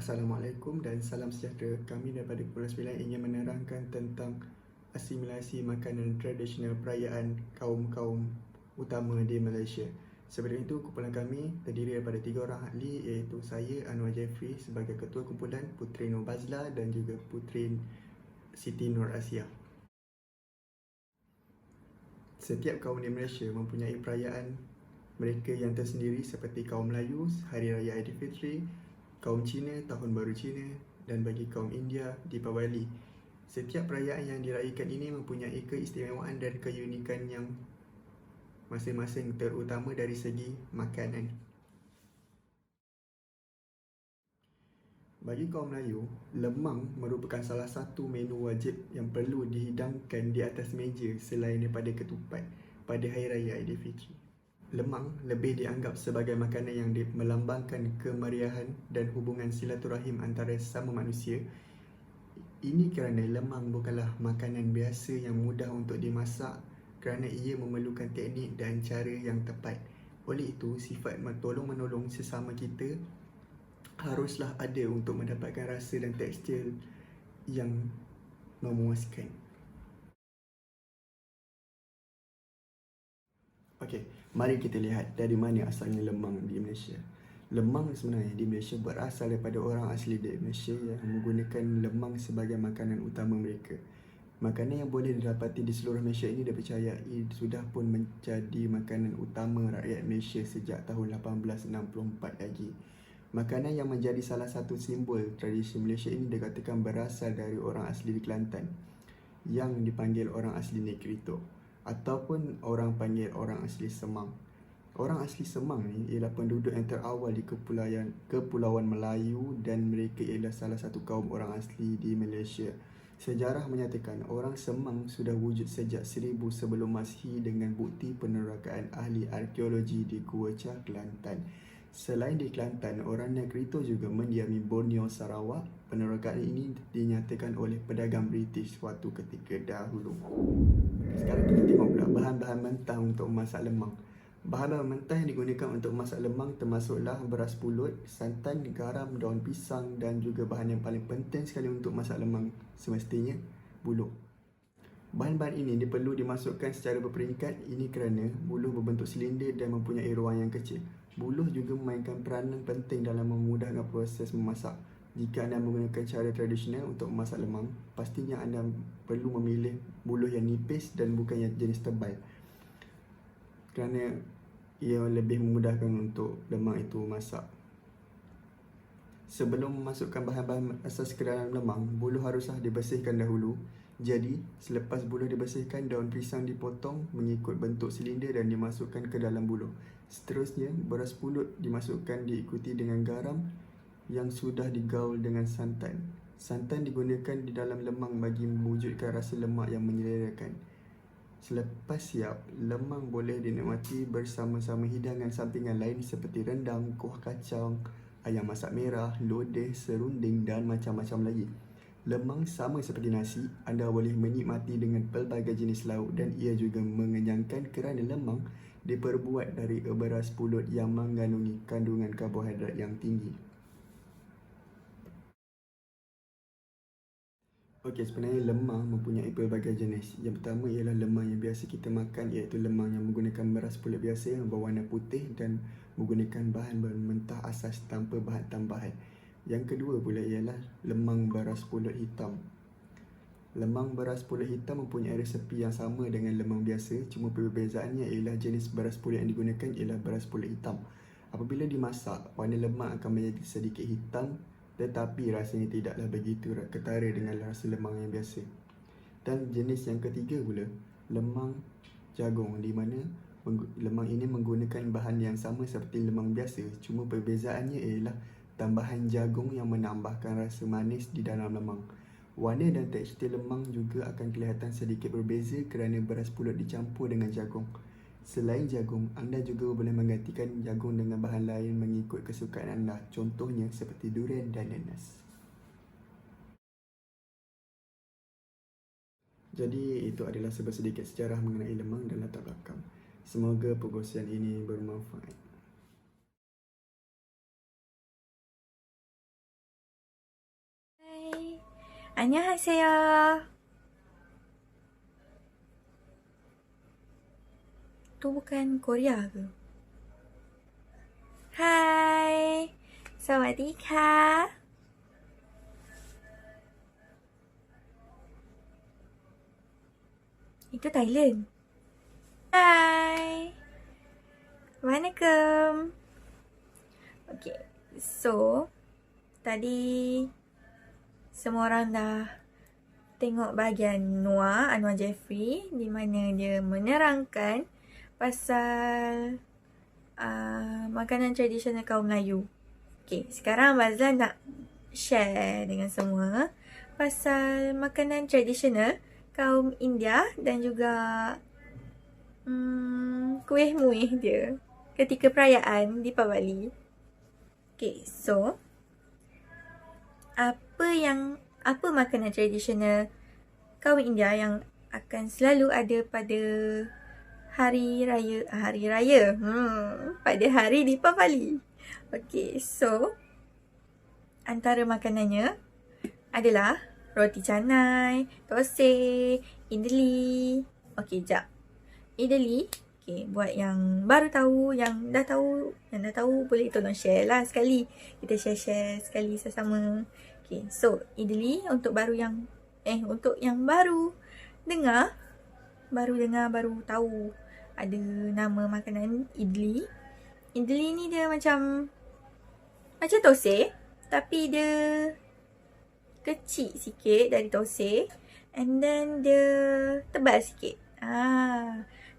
Assalamualaikum dan salam sejahtera. Kami daripada Kumpulan 9 ingin menerangkan tentang asimilasi makanan tradisional perayaan kaum-kaum utama di Malaysia. Seperti itu, kumpulan kami terdiri daripada 3 orang ahli, iaitu saya, Anwar Jeffrey sebagai Ketua Kumpulan, Puteri Nur Bazla dan juga Puteri Siti Nur Asia. Setiap kaum di Malaysia mempunyai perayaan mereka yang tersendiri, seperti kaum Melayu, Hari Raya Aidilfitri, kaum Cina, Tahun Baru Cina, dan bagi kaum India, Deepawali. Setiap perayaan yang dirayakan ini mempunyai keistimewaan dan keunikan yang masing-masing, terutama dari segi makanan. Bagi kaum Melayu, lemang merupakan salah satu menu wajib yang perlu dihidangkan di atas meja selain daripada ketupat pada Hari Raya Aidilfitri. Lemang lebih dianggap sebagai makanan yang melambangkan kemeriahan dan hubungan silaturahim antara sesama manusia. Ini kerana lemang bukanlah makanan biasa yang mudah untuk dimasak kerana ia memerlukan teknik dan cara yang tepat. Oleh itu, sifat tolong-menolong sesama kita haruslah ada untuk mendapatkan rasa dan tekstur yang memuaskan. Okey, mari kita lihat dari mana asalnya lemang di Malaysia. Lemang sebenarnya di Malaysia berasal daripada orang asli di Malaysia yang menggunakan lemang sebagai makanan utama mereka. Makanan yang boleh didapati di seluruh Malaysia ini dipercayai sudah pun menjadi makanan utama rakyat Malaysia sejak tahun 1864 lagi. Makanan yang menjadi salah satu simbol tradisi Malaysia ini dikatakan berasal dari orang asli di Kelantan yang dipanggil orang asli Negrito, ataupun orang panggil orang asli Semang. Orang asli Semang ni ialah penduduk yang terawal di Kepulauan Melayu dan mereka ialah salah satu kaum orang asli di Malaysia. Sejarah menyatakan orang Semang sudah wujud sejak 1000 sebelum Masihi dengan bukti penerokaan ahli arkeologi di Gua Chah, Kelantan. Selain di Kelantan, orang Negrito juga mendiami Borneo, Sarawak. Penerokaan ini dinyatakan oleh pedagang British suatu ketika dahulu. Sekarang kita tengok pula bahan-bahan mentah untuk memasak lemang. Bahan-bahan mentah yang digunakan untuk memasak lemang termasuklah beras pulut, santan, garam, daun pisang dan juga bahan yang paling penting sekali untuk masak lemang semestinya buluh. Bahan-bahan ini perlu dimasukkan secara berperingkat. Ini kerana buluh berbentuk silinder dan mempunyai ruang yang kecil. Buluh juga memainkan peranan penting dalam memudahkan proses memasak. Jika anda menggunakan cara tradisional untuk memasak lemang, pastinya anda perlu memilih buluh yang nipis dan bukan yang jenis tebal, kerana ia lebih memudahkan untuk lemang itu masak. Sebelum memasukkan bahan-bahan asas ke dalam lemang, buluh haruslah dibersihkan dahulu. Jadi, selepas buluh dibersihkan, daun pisang dipotong mengikut bentuk silinder dan dimasukkan ke dalam buluh. Seterusnya, beras pulut dimasukkan diikuti dengan garam yang sudah digaul dengan santan. Santan digunakan di dalam lemang bagi mewujudkan rasa lemak yang menyelerakan. Selepas siap, lemang boleh dinikmati bersama-sama hidangan sampingan lain seperti rendang, kuah kacang, ayam masak merah, lodeh, serunding dan macam-macam lagi. Lemang sama seperti nasi, anda boleh menikmati dengan pelbagai jenis lauk dan ia juga mengenyangkan kerana lemang diperbuat dari beras pulut yang mengandungi kandungan karbohidrat yang tinggi. Okey, sebenarnya lemang mempunyai pelbagai jenis. Yang pertama ialah lemang yang biasa kita makan, iaitu lemang yang menggunakan beras pulut biasa yang berwarna putih dan menggunakan bahan-bahan mentah asas tanpa bahan tambahan. Yang kedua pula ialah lemang beras pulut hitam. Lemang beras pulut hitam mempunyai resepi yang sama dengan lemang biasa, cuma perbezaannya ialah jenis beras pulut yang digunakan ialah beras pulut hitam. Apabila dimasak, warna lemang akan menjadi sedikit hitam, tetapi rasanya tidaklah begitu ketara dengan rasa lemang yang biasa. Dan jenis yang ketiga pula, lemang jagung, di mana lemang ini menggunakan bahan yang sama seperti lemang biasa, cuma perbezaannya ialah tambahan jagung yang menambahkan rasa manis di dalam lemang. Warna dan tekstur lemang juga akan kelihatan sedikit berbeza kerana beras pulut dicampur dengan jagung. Selain jagung, anda juga boleh menggantikan jagung dengan bahan lain mengikut kesukaan anda, contohnya seperti durian dan nanas. Jadi itu adalah sedikit sejarah mengenai lemang dan latar belakang. Semoga perkongsian ini bermanfaat. 안녕하세요. Tu bukan Korea ke? Hai. Sawadika. Itu Thailand. Hai. Waalaikumsalam. Okay. So, tadi semua orang dah tengok bahagian Noah, Anwar Jeffrey, di mana dia menerangkan pasal makanan tradisional kaum Melayu. Okay, sekarang Bazlan nak share dengan semua pasal makanan tradisional kaum India dan juga kuih muih dia ketika perayaan Deepavali. Okay, so apa makanan tradisional kaum India yang akan selalu ada pada hari raya pada hari Deepavali. Okay, so antara makanannya adalah roti canai, thosai, idli. Okay, jap. Idli, okay, buat yang baru tahu, yang dah tahu boleh tolong share lah sekali. Kita share sekali sesama. Okay, so idli untuk yang baru dengar, baru tahu ada nama makanan idli. Idli ni dia macam thosai, tapi dia kecil sikit dari thosai, and then dia tebal sikit.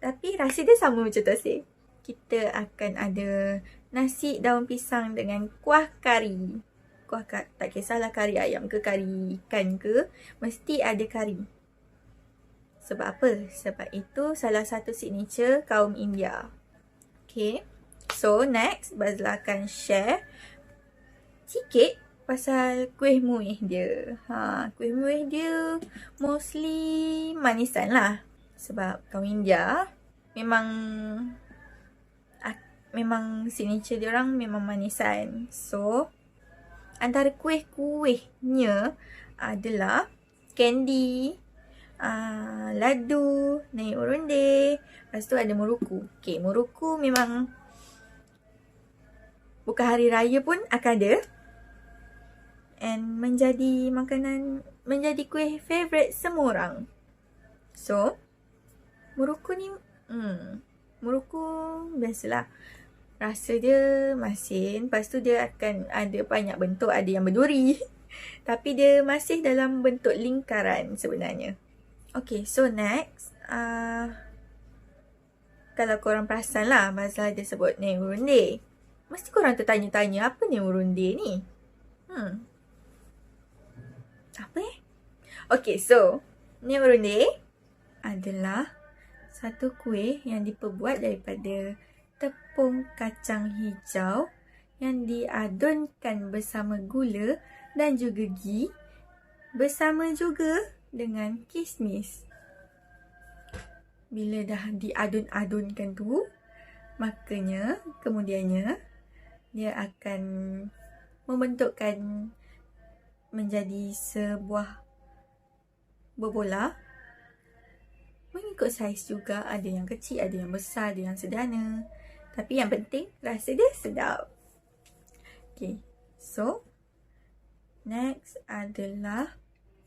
Tapi rasa dia sama macam thosai. Kita akan ada nasi daun pisang dengan kuah kari. Tak kisahlah kari ayam ke kari ikan ke, mesti ada kari. Sebab apa? Sebab itu salah satu signature kaum India. Okay. So next, Bazla akan share sikit pasal kuih muih dia. Kuih muih dia mostly manisan lah. Sebab kaum India memang signature dia orang memang manisan. So antara kuih-kuihnya adalah candy, ladu, naik urundi, lepas tu ada muruku. Okay, muruku memang bukan hari raya pun akan ada. And menjadi kuih favourite semua orang. So, muruku ni, muruku biasalah. Rasa dia masin, lepas tu dia akan ada banyak bentuk, ada yang berduri. Tapi dia masih dalam bentuk lingkaran sebenarnya. Okay, so next, kalau korang perasan lah, Mazlah dia sebut ni urundi. Mesti korang tertanya-tanya, apa ni urundi ni? Apa Okay, so ni urundi adalah satu kuih yang diperbuat daripada tepung kacang hijau yang diadunkan bersama gula dan juga ghee, bersama juga dengan kismis. Bila dah diadun-adunkan tu, makanya kemudiannya dia akan membentukkan menjadi sebuah berbola. Mengikut saiz juga, ada yang kecil, ada yang besar, ada yang sederhana. Tapi yang penting rasa dia sedap. Okay, so next adalah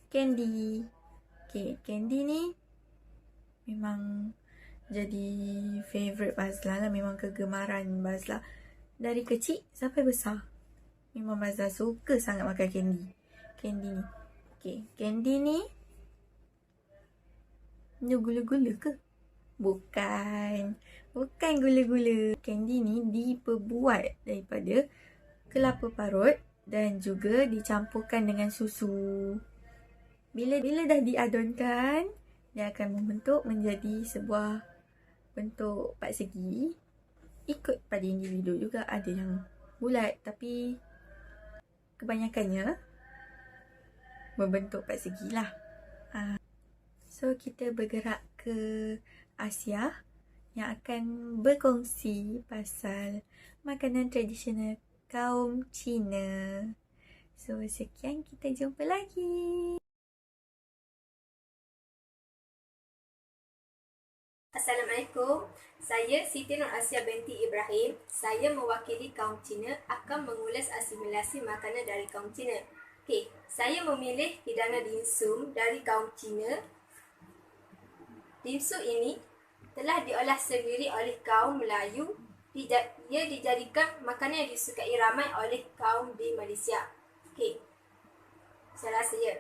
candy. Okay, candy ni memang jadi favourite Bazla lah. Memang kegemaran Bazla. Dari kecil sampai besar. Memang Bazla suka sangat makan candy. Candy ni. Okay, candy ni gula-gula ke? Bukan gula-gula. Candy ni diperbuat daripada kelapa parut dan juga dicampurkan dengan susu. Bila dah diadunkan, dia akan membentuk menjadi sebuah bentuk empat segi. Ikut pada individu juga, ada yang bulat tapi kebanyakannya membentuk empat segi lah. So kita bergerak ke Asia yang akan berkongsi pasal makanan tradisional kaum Cina. So sekian, kita jumpa lagi. Assalamualaikum. Saya Siti Nur Asia binti Ibrahim. Saya mewakili kaum Cina akan mengulas asimilasi makanan dari kaum Cina. Okey, saya memilih hidangan dimsum dari kaum Cina. Dimsum ini telah diolah sendiri oleh kaum Melayu. Ia dijadikan makanan yang disukai ramai oleh kaum di Malaysia. Okey, saya rasa ya.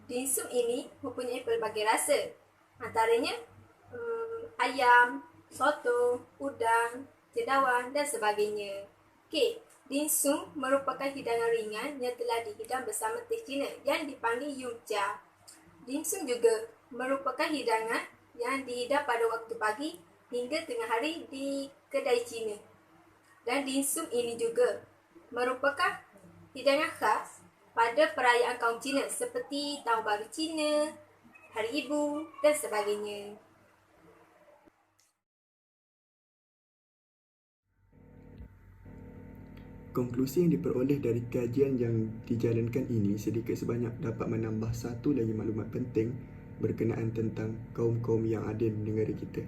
Dimsum ini mempunyai pelbagai rasa. Antaranya ayam, soto, udang, cendawan dan sebagainya. Okey, dimsum merupakan hidangan ringan yang telah dihidang bersama teh Cina yang dipanggil yung cha. Dimsum juga merupakan hidangan yang dihidang pada waktu pagi hingga tengah hari di kedai Cina. Dan dimsum ini juga merupakan hidangan khas pada perayaan kaum Cina seperti Tahun Baru Cina, Hari Ibu dan sebagainya. Konklusi yang diperoleh dari kajian yang dijalankan ini sedikit sebanyak dapat menambah satu lagi maklumat penting berkenaan tentang kaum-kaum yang ada di negara kita.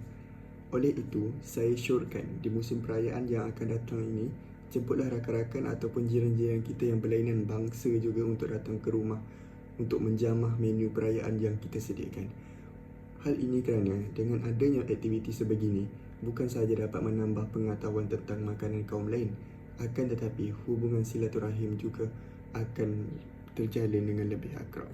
Oleh itu, saya syorkan di musim perayaan yang akan datang ini, jemputlah rakan-rakan ataupun jiran-jiran kita yang berlainan bangsa juga untuk datang ke rumah untuk menjamah menu perayaan yang kita sediakan. Hal ini kerana dengan adanya aktiviti sebegini, bukan sahaja dapat menambah pengetahuan tentang makanan kaum lain, akan tetapi hubungan silaturahim juga akan terjalin dengan lebih akrab.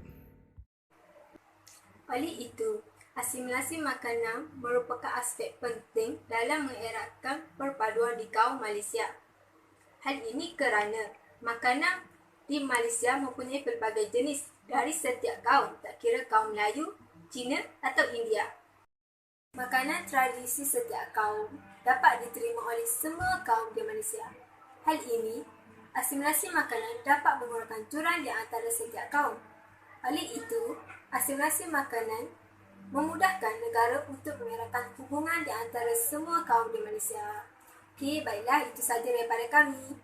Oleh itu, asimilasi makanan merupakan aspek penting dalam mengeratkan perpaduan di kaum Malaysia. Hal ini kerana makanan di Malaysia mempunyai pelbagai jenis dari setiap kaum, tak kira kaum Melayu, Cina atau India. Makanan tradisi setiap kaum dapat diterima oleh semua kaum di Malaysia. Hal ini, asimilasi makanan dapat mengurangkan jurang di antara setiap kaum. Oleh itu, asimilasi makanan memudahkan negara untuk mengeratkan hubungan di antara semua kaum di Malaysia. Okey, baiklah, itu sahaja daripada kami.